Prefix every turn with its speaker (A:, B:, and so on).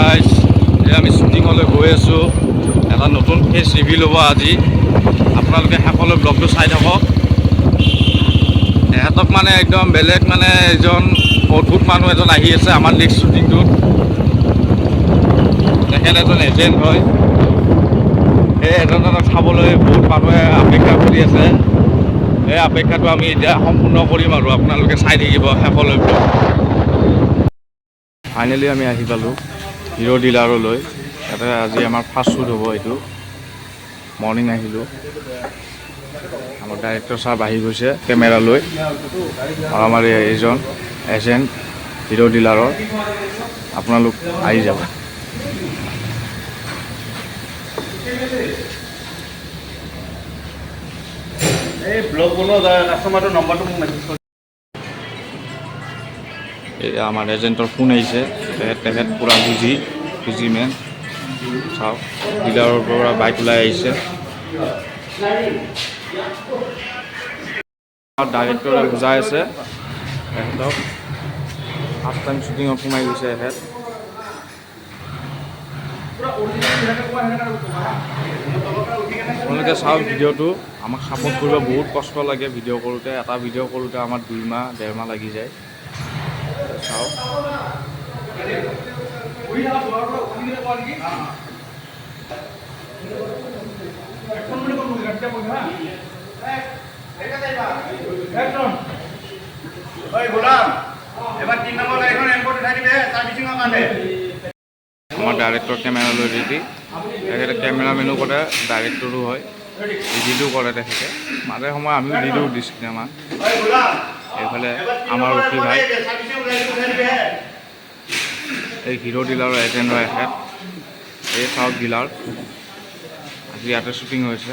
A: Guys, আমি শ্বুটিঙলৈ গৈ আছোঁ। এটা নতুন ফেচ ৰিভিল হ'ব আজি। আপোনালোকে শেষলৈ ব্লগটো চাই থাকক। এহঁতক মানে একদম বেলেগ মানে এজন অদ্ভুত মানুহ এজন আহি আছে আমাৰ নেক্সট শ্বুটিংটোত। তেখেত এজন এজেণ্ট হয়। এই এজেণ্টক চাবলৈ বহুত মানুহে অপেক্ষা কৰি আছে। এই অপেক্ষাটো আমি এতিয়া সম্পূৰ্ণ কৰিম আৰু আপোনালোকে চাই থাকিব শেষলৈ। ফাইনেলি আমি আহি পালোঁ হিৰ' ডিলাৰলৈ। ইয়াতে আজি আমাৰ ফাৰ্ষ্ট শ্বুট হ'ব। এইটো মৰ্ণিং আহিলোঁ। আমাৰ ডাইৰেক্টৰ ছাৰ আহি গৈছে কেমেৰা লৈ, আৰু আমাৰ এইজন এজেণ্ট হিৰ' ডিলাৰৰ। আপোনালোক আহি যাব।
B: এই ব্লগ বনোৱা কাষ্টমাৰটোৰ নম্বৰটো মোক মেছেজ কৰি।
A: এই আমাৰ এজেণ্টৰ ফোন আহিছে। তেখেত পূৰা বিজি মেন। চাওক, ডিলাৰৰ পৰা বাইক ওলাই আহিছে। ডাইৰেক্টৰে বুজাই আছে তেখেতক। ফাৰ্ষ্ট টাইম শ্বুটিঙত সোমাই গৈছে এখেত। আপোনালোকে চাওক ভিডিঅ'টো। আমাক ছাপোৰ্ট কৰিব বহুত কষ্ট লাগে ভিডিঅ' কৰোঁতে। এটা ভিডিঅ' কৰোঁতে আমাৰ 2 মাহ 1.5 মাহ লাগি যায়। চাওক, আমাৰ ডাইৰেক্টৰ কেমেৰা লৈ ৰেডি। তেখেতে কেমেৰামেনো কৰে, ডাইৰেক্টৰো হয়, এডিটো কৰে তেখেতে। মাজে সময়ে আমিও দি দিওঁ চিনেমা। এইফালে আমাৰ উঠি ভাই, এই হিৰ' ডিলাৰৰ এজেণ্ট হয় এখেত। এই চাওক ডিলাৰ, আজি ইয়াতে শ্বুটিং হৈছে।